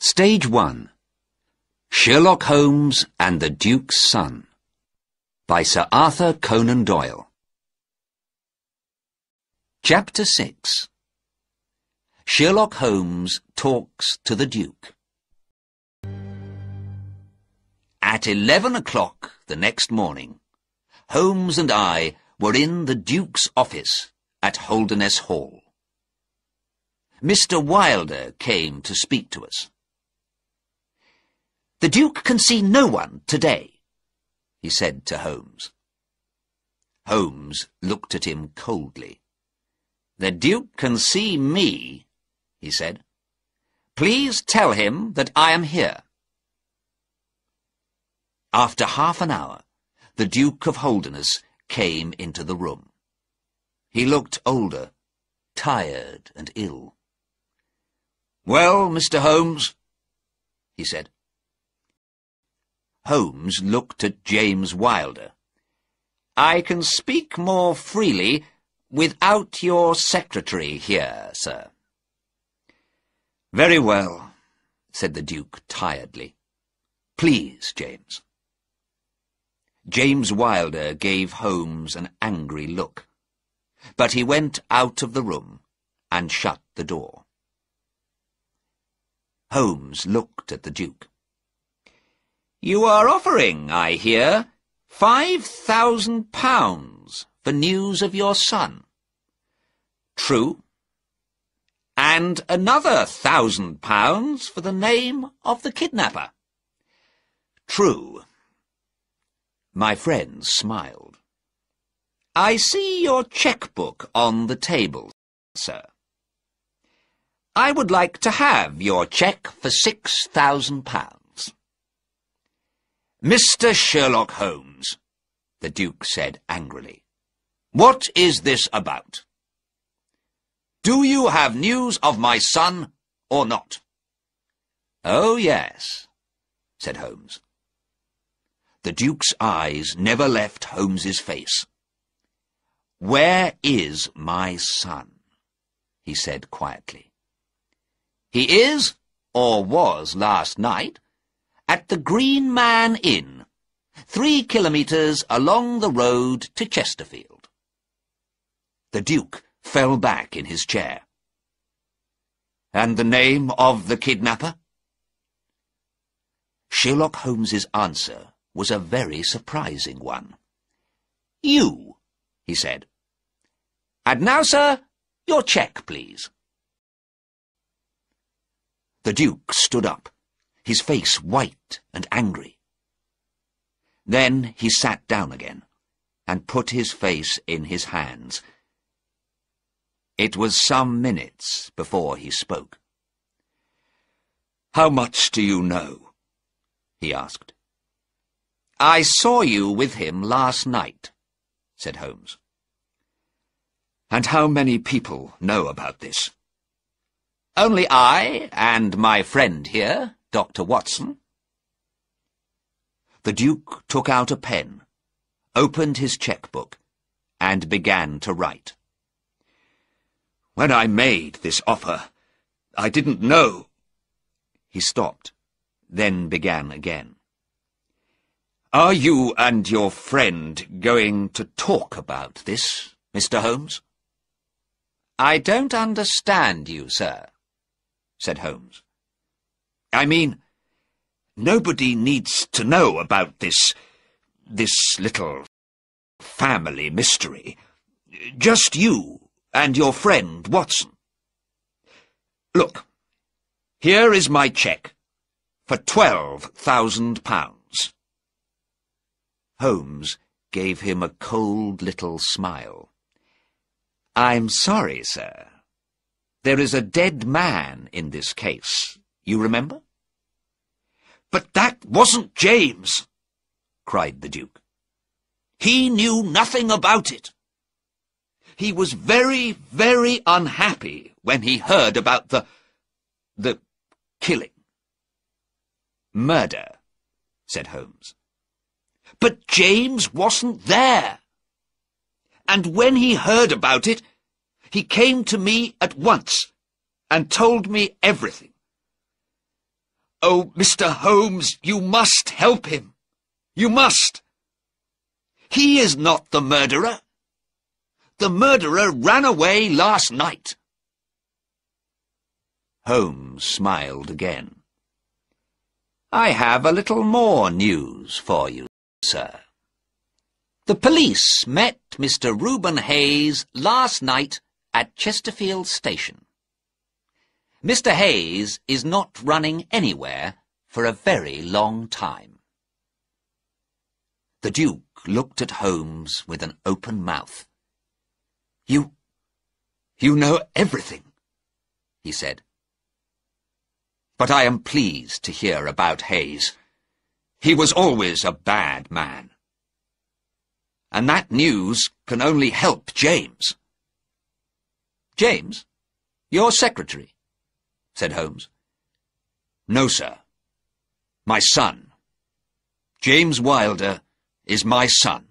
Stage 1. Sherlock Holmes and the Duke's Son by Sir Arthur Conan Doyle. Chapter 6. Sherlock Holmes talks to the Duke. At 11 o'clock the next morning, Holmes and I were in the Duke's office at Holderness Hall. Mr. Wilder came to speak to us. "The Duke can see no one today," he said to Holmes. Holmes looked at him coldly. "The Duke can see me," he said. "Please tell him that I am here." After half an hour, the Duke of Holderness came into the room. He looked older, tired and ill. "Well, Mr. Holmes," he said. Holmes looked at James Wilder. "I can speak more freely without your secretary here, sir." "Very well," said the Duke tiredly. "Please, James." James Wilder gave Holmes an angry look, but he went out of the room and shut the door. Holmes looked at the Duke. "You are offering, I hear, £5,000 for news of your son." "True." "And another £1,000 for the name of the kidnapper." "True." My friend smiled. "I see your cheque-book on the table, sir. I would like to have your cheque for £6,000. "Mr. Sherlock Holmes," the Duke said angrily, "what is this about? Do you have news of my son or not?" "Oh, yes," said Holmes. The Duke's eyes never left Holmes's face. "Where is my son?" he said quietly. "He is, or was last night, at the Green Man Inn, 3 kilometres along the road to Chesterfield." The Duke fell back in his chair. "And the name of the kidnapper?" Sherlock Holmes's answer was a very surprising one. "You," he said. "And now, sir, your cheque, please." The Duke stood up, his face white and angry. Then he sat down again and put his face in his hands. It was some minutes before he spoke. "How much do you know?" he asked. "I saw you with him last night," said Holmes. "And how many people know about this?" "Only I and my friend here, Dr. Watson." The Duke took out a pen, opened his cheque-book, and began to write. "When I made this offer, I didn't know—" He stopped, then began again. "Are you and your friend going to talk about this, Mr. Holmes?" "I don't understand you, sir," said Holmes. "I mean, nobody needs to know about this little family mystery. Just you and your friend Watson. Look, here is my cheque for £12,000. Holmes gave him a cold little smile. "I'm sorry, sir. There is a dead man in this case, you remember?" "But that wasn't James!" cried the Duke. "He knew nothing about it. He was very, very unhappy when he heard about the killing." "Murder," said Holmes. "But James wasn't there. And when he heard about it, he came to me at once and told me everything. Oh, Mr. Holmes, you must help him. You must. He is not the murderer. The murderer ran away last night. Holmes smiled again. I have a little more news for you, sir. The police met Mr. Reuben Hayes last night at Chesterfield Station. Mr. Hayes is not running anywhere for a very long time. The Duke looked at Holmes with an open mouth. You know everything, he said. But I am pleased to hear about Hayes. He was always a bad man. And that news can only help James. James? Your secretary? Said Holmes. No, sir. My son. James Wilder is my son.